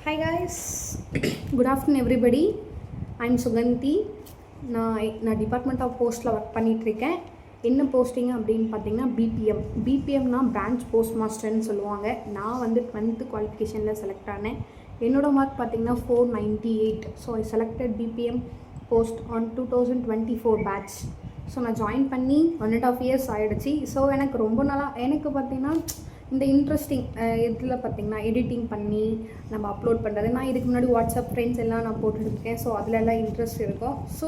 Hi guys, good afternoon everybody. I'm Suganti. நான் department of போஸ்ட்டில் work பண்ணிகிட்ருக்கேன். என்ன போஸ்டிங் அப்படின்னு பார்த்தீங்கன்னா பிபிஎம்னா பிரான்ச் போஸ்ட் மாஸ்டர்னு சொல்லுவாங்க. நான் வந்து 12th குவாலிஃபிகேஷனில் செலக்ட் ஆனேன். என்னோடய மார்க் பார்த்தீங்கன்னா 498. So I selected BPM post on 2024 batch. So நான் ஜாயின் பண்ணி 1.5 years ஆகிடுச்சு. ஸோ எனக்கு ரொம்ப நாளாக எனக்கு பார்த்திங்கன்னா இந்த இன்ட்ரெஸ்டிங் இதில் பார்த்திங்கன்னா எடிட்டிங் பண்ணி நம்ம அப்லோட் பண்ணுறது, நான் இதுக்கு முன்னாடி வாட்ஸ்அப் ஃப்ரெண்ட்ஸ் எல்லாம் நான் போட்டுருக்கேன். ஸோ அதிலெல்லாம் இன்ட்ரெஸ்ட் இருக்கும். ஸோ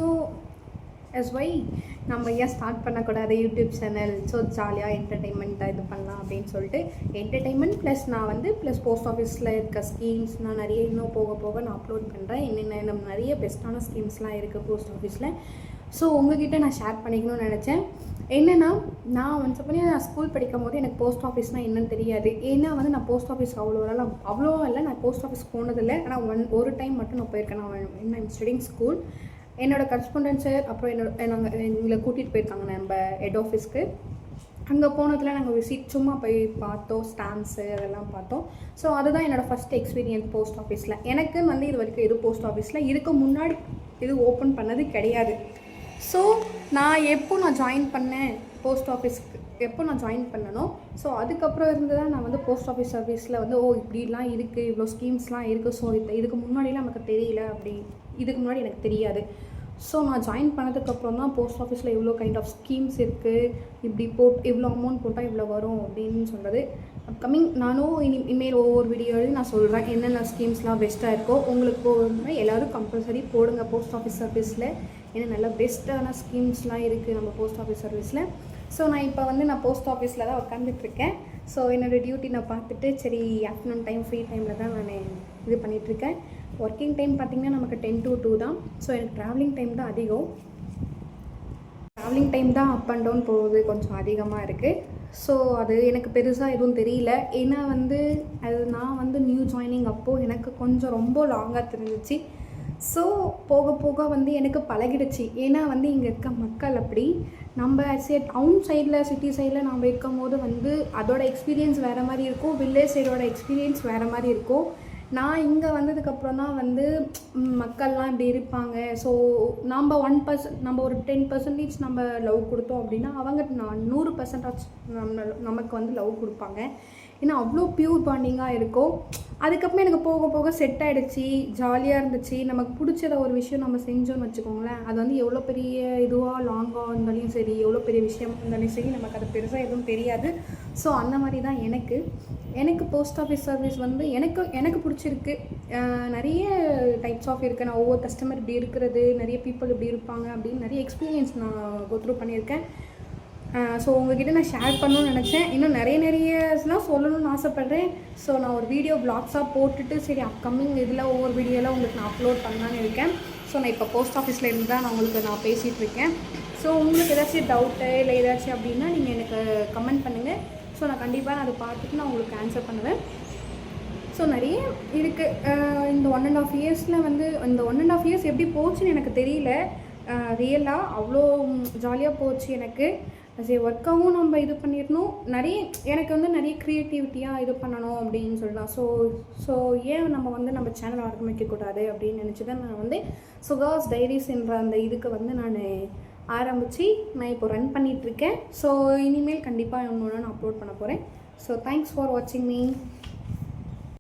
ஒய் நம்ம ஏன் ஸ்டார்ட் பண்ணக்கூடாது யூடியூப் சேனல்? ஸோ ஜாலியாக என்டர்டெயின்மெண்ட்டாக இது பண்ணலாம் அப்படின்னு சொல்லிட்டு என்டர்டெயின்மெண்ட் ப்ளஸ் நான் வந்து ப்ளஸ் போஸ்ட் ஆஃபீஸில் இருக்க ஸ்கீம்ஸ் நான் நிறைய இன்னும் போக போக நான் அப்லோட் பண்ணுறேன். என்னென்ன நிறைய பெஸ்ட்டான ஸ்கீம்ஸ்லாம் இருக்குது போஸ்ட் ஆஃபீஸில். ஸோ உங்கள்கிட்ட நான் ஷேர் பண்ணிக்கணும்னு நினச்சேன். என்னென்னா நான் வந்து பண்ணி நான் ஸ்கூல் படிக்கும் போது எனக்கு போஸ்ட் ஆஃபீஸ்னால் என்னென்னு தெரியாது. ஏன்னா வந்து நான் போஸ்ட் ஆஃபீஸ் அவ்வளோவா இல்லை, நான் போஸ்ட் ஆஃபீஸ் போனதில்லை. ஆனால் ஒரு டைம் மட்டும் நான் போயிருக்கேன். நான் ஸ்டடிங் ஸ்கூல் என்னோடய கரஸ்பாண்டன்ட் சார் அப்புறம் எங்களை கூட்டிகிட்டு போயிருக்காங்க நம்ம ஹெட் ஆஃபீஸ்க்கு. அங்கே போனதில் நாங்கள் விசிட் சும்மா போய் பார்த்தோம், ஸ்டாம்ப்ஸு அதெல்லாம் பார்த்தோம். ஸோ அதுதான் என்னோடய ஃபஸ்ட் எக்ஸ்பீரியன்ஸ் போஸ்ட் ஆஃபீஸில். எனக்குன்னு வந்து இது வரைக்கும் எதுவும் போஸ்ட் ஆஃபீஸில் இதுக்கு முன்னாடி இது ஓப்பன் பண்ணது கிடையாது. ஸோ நான் ஜாயின் பண்ணேன் போஸ்ட் ஆஃபீஸ்க்கு எப்போ நான் ஜாயின் பண்ணணும். ஸோ அதுக்கப்புறம் இருந்து தான் நான் வந்து போஸ்ட் ஆஃபீஸ் சர்வீஸில் வந்து இப்படிலாம் இருக்குது, இவ்வளோ ஸ்கீம்ஸ்லாம் இருக்குது. ஸோ இதுக்கு முன்னாடிலாம் நமக்கு தெரியல, இதுக்கு முன்னாடி எனக்கு தெரியாது. ஸோ நான் ஜாயின் பண்ணதுக்கப்புறம் தான் போஸ்ட் ஆஃபீஸில் இவ்வளோ கைண்ட் ஆஃப் ஸ்கீம்ஸ் இருக்குது, இப்படி இவ்வளோ அமௌண்ட் போட்டால் இவ்வளோ வரும் அப்படின்னு சொல்கிறது. அப்கமிங் நானும் இனிமேல் ஒவ்வொரு வீடியோலையும் நான் சொல்கிறேன் என்னென்ன ஸ்கீம்ஸ்லாம் பெஸ்ட்டாக இருக்கோ. உங்களுக்கு எல்லோரும் கம்பல்சரி போடுங்க போஸ்ட் ஆஃபீஸ் சர்வீஸில். ஏன்னா நல்லா பெஸ்ட்டான ஸ்கீம்ஸ்லாம் இருக்குது நம்ம போஸ்ட் ஆஃபீஸ் சர்வீஸில். ஸோ நான் போஸ்ட் ஆஃபீஸில் தான் உட்காந்துட்ருக்கேன். ஸோ என்னோடய டியூட்டி நான் பார்த்துட்டு சரி ஆஃப்டர்நூன் டைம் ஃப்ரீ டைமில் தான் நான் இது பண்ணிகிட்ருக்கேன். ஒர்க்கிங் டைம் பார்த்திங்கன்னா நமக்கு 10 to 2 தான். ஸோ எனக்கு ட்ராவலிங் டைம் தான் அதிகம். ட்ராவலிங் டைம் தான் அப் அண்ட் டவுன் போகுது கொஞ்சம் அதிகமாக இருக்குது. ஸோ அது எனக்கு பெருசாக எதுவும் தெரியல. ஏன்னா வந்து நான் வந்து நியூ ஜாயினிங் அப்போது எனக்கு கொஞ்சம் ரொம்ப லாங்காக தெரிஞ்சிச்சு. ஸோ போக போக வந்து எனக்கு பழகிடுச்சு. ஏன்னா வந்து இங்கே இருக்க மக்கள் அப்படி நம்ம டவுன் சைடில் சிட்டி சைடில் நம்ம இருக்கும் போது வந்து அதோட எக்ஸ்பீரியன்ஸ் வேறு மாதிரி இருக்கும், வில்லேஜ் சைடோட எக்ஸ்பீரியன்ஸ் வேறு மாதிரி இருக்கும். நான் இங்கே வந்ததுக்கப்புறம் தான் வந்து மக்கள்லாம் இப்படி இருப்பாங்க. ஸோ நம்ம நம்ம ஒரு 10% நம்ம லவ் கொடுத்தோம் அப்படின்னா அவங்க 100% நமக்கு வந்து லவ் கொடுப்பாங்க. ஏன்னா அவ்வளோ ப்யூர் பாண்டிங்காக இருக்கும். அதுக்கப்புறம் எனக்கு போக போக செட் ஆகிடுச்சி, ஜாலியாக இருந்துச்சு. நமக்கு பிடிச்சத ஒரு விஷயம் நம்ம செஞ்சோன்னு வச்சுக்கோங்களேன், அது வந்து எவ்வளோ பெரிய இதுவாக லாங்காக இருந்தாலும் சரி, எவ்வளோ பெரிய விஷயம் இருந்தாலும் சரி, நமக்கு அது பெருசாக எதுவும் தெரியாது. ஸோ அந்த மாதிரி தான் எனக்கு போஸ்ட் ஆஃபீஸ் சர்வீஸ் வந்து எனக்கு பிடிச்சிருக்கு. நிறைய டைப்ஸ் ஆஃப் இருக்குது. நான் ஒவ்வொரு கஸ்டமர் இப்படி இருக்கிறது, நிறைய பீப்புள் இப்படி இருப்பாங்க அப்படின்னு நிறைய எக்ஸ்பீரியன்ஸ் நான் கோத்ரூ பண்ணியிருக்கேன். ஸோ உங்கள்கிட்ட நான் ஷேர் பண்ணணும்னு நினச்சேன். இன்னும் நிறையலாம் சொல்லணும்னு ஆசைப்பட்றேன். ஸோ நான் ஒரு வீடியோ வ்ளாக்ஸாக போட்டுட்டு சரி அப்கமிங் இதில் ஒவ்வொரு வீடியோலாம் உங்களுக்கு நான் அப்லோட் பண்ணலான்னு இருக்கேன். ஸோ நான் இப்போ போஸ்ட் ஆஃபீஸில் இருந்து தான் நான் பேசிகிட்டு இருக்கேன். ஸோ உங்களுக்கு ஏதாச்சும் டவுட்டு இல்லை ஏதாச்சும் அப்படின்னா நீங்கள் எனக்கு கமெண்ட் பண்ணுங்கள். ஸோ நான் கண்டிப்பாக அதை பார்த்துட்டு நான் உங்களுக்கு ஆன்சர் பண்ணுவேன். ஸோ நிறைய இருக்குது. இந்த 1.5 yearsல வந்து இந்த 1.5 years எப்படி போச்சுன்னு எனக்கு தெரியல. ரியலாக அவ்வளோ ஜாலியாக போச்சு எனக்கு. சரி ஒர்க்காகவும் நம்ம இது பண்ணிடணும். எனக்கு வந்து நிறைய க்ரியேட்டிவிட்டியாக இது பண்ணணும் அப்படின்னு சொல்லலாம். ஸோ ஏன் நம்ம சேனல் ஆரம்பிக்கக்கூடாது அப்படின்னு நினச்சி தான் நான் வந்து சுகாஸ் டைரிஸ் என்ற அந்த இதுக்கு வந்து நான் ஆரம்பித்து நான் இப்போ ரன் பண்ணிகிட்ருக்கேன். ஸோ இனிமேல் கண்டிப்பாக இன்னொன்று நான் அப்லோட் பண்ண போகிறேன். ஸோ தேங்க்ஸ் ஃபார் வாட்சிங் மீ.